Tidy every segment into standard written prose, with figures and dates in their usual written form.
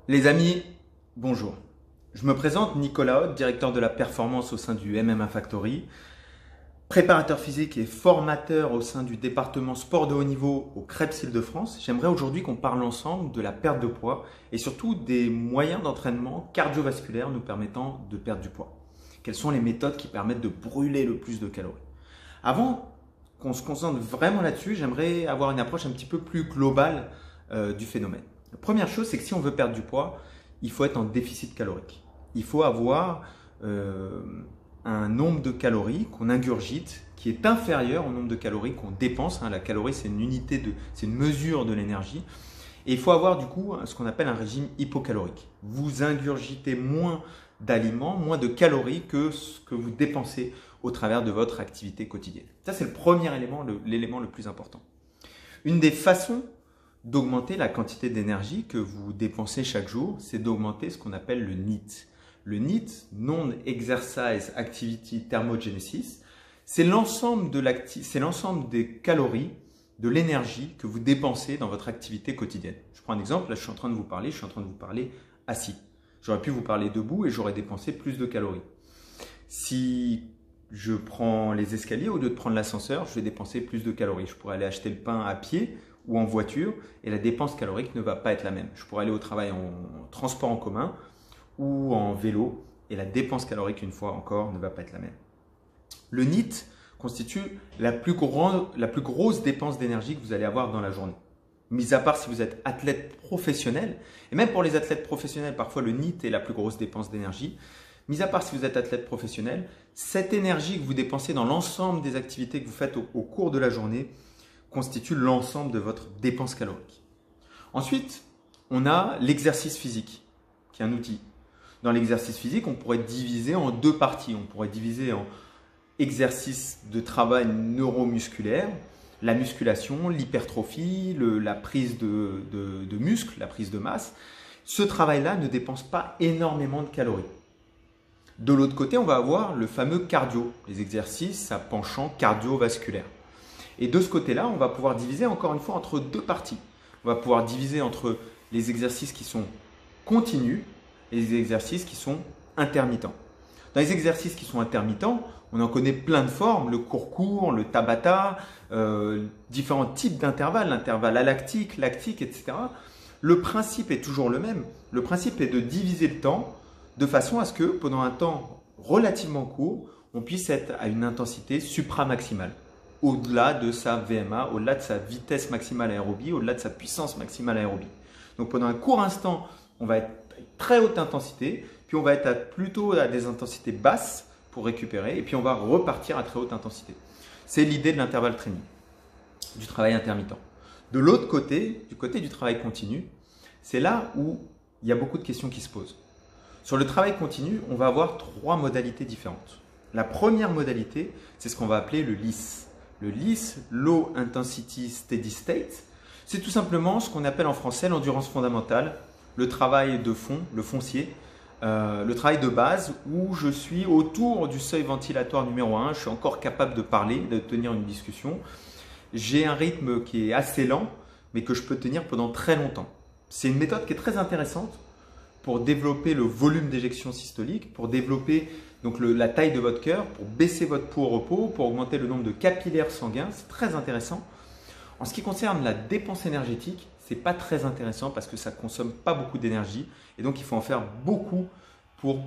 Les amis, bonjour. Je me présente Nicolas Haute, directeur de la performance au sein du MMA Factory, préparateur physique et formateur au sein du département sport de haut niveau au Krebs Île-de-France. J'aimerais aujourd'hui qu'on parle ensemble de la perte de poids et surtout des moyens d'entraînement cardiovasculaires nous permettant de perdre du poids. Quelles sont les méthodes qui permettent de brûler le plus de calories? Avant qu'on se concentre vraiment là-dessus, j'aimerais avoir une approche un petit peu plus globale du phénomène. La première chose, c'est que si on veut perdre du poids, il faut être en déficit calorique. Il faut avoir un nombre de calories qu'on ingurgite qui est inférieur au nombre de calories qu'on dépense. La calorie, c'est c'est une mesure de l'énergie. Et il faut avoir du coup ce qu'on appelle un régime hypocalorique. Vous ingurgitez moins d'aliments, moins de calories que ce que vous dépensez au travers de votre activité quotidienne. Ça, c'est le premier élément, l'élément le plus important. Une des façons d'augmenter la quantité d'énergie que vous dépensez chaque jour, c'est d'augmenter ce qu'on appelle le NEAT. Le NEAT, Non-Exercise Activity Thermogenesis, c'est l'ensemble des calories, de l'énergie que vous dépensez dans votre activité quotidienne. Je prends un exemple, là je suis en train de vous parler assis. J'aurais pu vous parler debout et j'aurais dépensé plus de calories. Si je prends les escaliers, au lieu de prendre l'ascenseur, je vais dépenser plus de calories. Je pourrais aller acheter le pain à pied ou en voiture et la dépense calorique ne va pas être la même. Je pourrais aller au travail en transport en commun ou en vélo et la dépense calorique, une fois encore, ne va pas être la même. Le NEAT constitue la plus grosse dépense d'énergie que vous allez avoir dans la journée. Mis à part si vous êtes athlète professionnel, et même pour les athlètes professionnels, parfois le NEAT est la plus grosse dépense d'énergie. Mis à part si vous êtes athlète professionnel, cette énergie que vous dépensez dans l'ensemble des activités que vous faites au cours de la journée constitue l'ensemble de votre dépense calorique. Ensuite, on a l'exercice physique, qui est un outil. Dans l'exercice physique, on pourrait diviser en deux parties. On pourrait diviser en exercice de travail neuromusculaire, la musculation, l'hypertrophie, la prise de muscle, la prise de masse. Ce travail-là ne dépense pas énormément de calories. De l'autre côté, on va avoir le fameux cardio, les exercices à penchant cardiovasculaire. Et de ce côté-là, on va pouvoir diviser encore une fois entre deux parties. On va pouvoir diviser entre les exercices qui sont continus et les exercices qui sont intermittents. Dans les exercices qui sont intermittents, on en connaît plein de formes, le court, le tabata, différents types d'intervalles, l'intervalle alactique, lactique, etc. Le principe est toujours le même. Le principe est de diviser le temps de façon à ce que pendant un temps relativement court, on puisse être à une intensité supramaximale, au-delà de sa VMA, au-delà de sa vitesse maximale aérobie, au-delà de sa puissance maximale aérobie. Donc pendant un court instant, on va être à très haute intensité, puis on va être plutôt à des intensités basses pour récupérer, et puis on va repartir à très haute intensité. C'est l'idée de l'intervalle training, du travail intermittent. De l'autre côté, du côté du travail continu, c'est là où il y a beaucoup de questions qui se posent. Sur le travail continu, on va avoir trois modalités différentes. La première modalité, c'est ce qu'on va appeler le LIS. Le LIS, Low Intensity Steady State, c'est tout simplement ce qu'on appelle en français l'endurance fondamentale, le travail de fond, le foncier, le travail de base où je suis autour du seuil ventilatoire numéro 1, je suis encore capable de parler, de tenir une discussion. J'ai un rythme qui est assez lent, mais que je peux tenir pendant très longtemps. C'est une méthode qui est très intéressante pour développer le volume d'éjection systolique, pour développer donc la taille de votre cœur, pour baisser votre pouls au repos, pour augmenter le nombre de capillaires sanguins. C'est très intéressant. En ce qui concerne la dépense énergétique, ce n'est pas très intéressant parce que ça ne consomme pas beaucoup d'énergie et donc il faut en faire beaucoup pour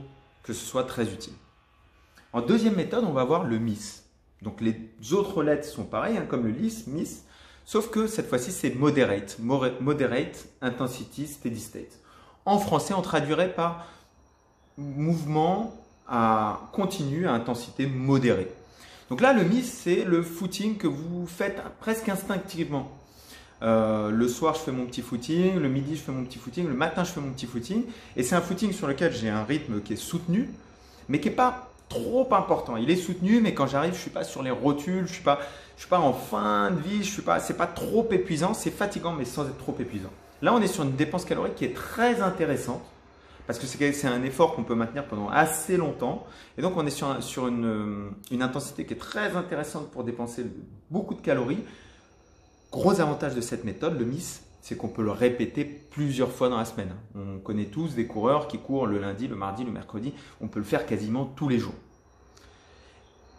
que ce soit très utile. En deuxième méthode, on va voir le MIS. Donc les autres lettres sont pareilles, comme le LIS, MIS, sauf que cette fois-ci c'est Moderate, Moderate Intensity Steady State. En français, on traduirait par mouvement continu à intensité modérée. Donc là, le MIS, c'est le footing que vous faites presque instinctivement. Le soir, je fais mon petit footing, le midi, je fais mon petit footing, le matin, je fais mon petit footing. Et c'est un footing sur lequel j'ai un rythme qui est soutenu, mais qui n'est pas trop important. Il est soutenu, mais quand j'arrive, je ne suis pas sur les rotules, je suis pas en fin de vie, c'est pas trop épuisant, c'est fatigant, mais sans être trop épuisant. Là, on est sur une dépense calorique qui est très intéressante parce que c'est un effort qu'on peut maintenir pendant assez longtemps. Et donc, on est sur une intensité qui est très intéressante pour dépenser beaucoup de calories. Gros avantage de cette méthode, le MIS, c'est qu'on peut le répéter plusieurs fois dans la semaine. On connaît tous des coureurs qui courent le lundi, le mardi, le mercredi. On peut le faire quasiment tous les jours.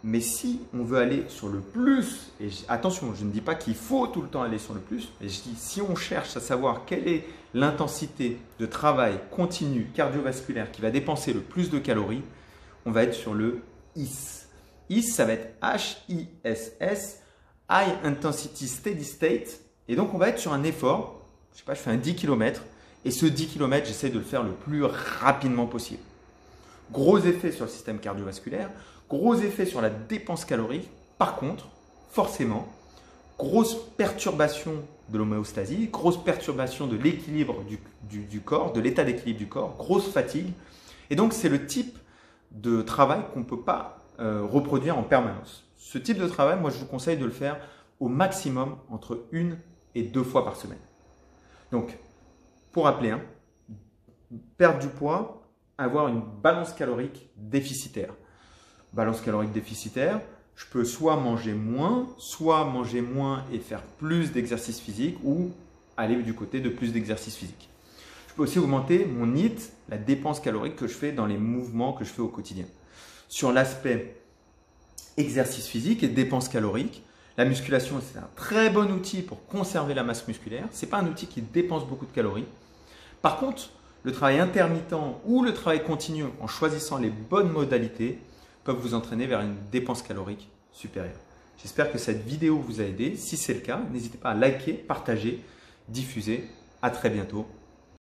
Mais si on veut aller sur le plus, et attention, je ne dis pas qu'il faut tout le temps aller sur le plus, mais je dis si on cherche à savoir quelle est l'intensité de travail continu cardiovasculaire qui va dépenser le plus de calories, on va être sur le HISS. HISS, ça va être HISS, High Intensity Steady State. Et donc, on va être sur un effort, je sais pas, je fais un 10 km, et ce 10 km, j'essaie de le faire le plus rapidement possible. Gros effet sur le système cardiovasculaire, gros effet sur la dépense calorique. Par contre, forcément, grosse perturbation de l'homéostasie, grosse perturbation de l'équilibre du corps, de l'état d'équilibre du corps, grosse fatigue. Et donc, c'est le type de travail qu'on ne peut pas reproduire en permanence. Ce type de travail, moi, je vous conseille de le faire au maximum entre 1 et 2 fois par semaine. Donc, pour rappeler, perdre du poids, avoir une balance calorique déficitaire. Balance calorique déficitaire, je peux soit manger moins et faire plus d'exercice physique ou aller du côté de plus d'exercice physique. Je peux aussi augmenter mon NEAT, la dépense calorique que je fais dans les mouvements que je fais au quotidien. Sur l'aspect exercice physique et dépense calorique, la musculation, c'est un très bon outil pour conserver la masse musculaire. Ce n'est pas un outil qui dépense beaucoup de calories. Par contre, le travail intermittent ou le travail continu en choisissant les bonnes modalités peuvent vous entraîner vers une dépense calorique supérieure. J'espère que cette vidéo vous a aidé. Si c'est le cas, n'hésitez pas à liker, partager, diffuser. À très bientôt.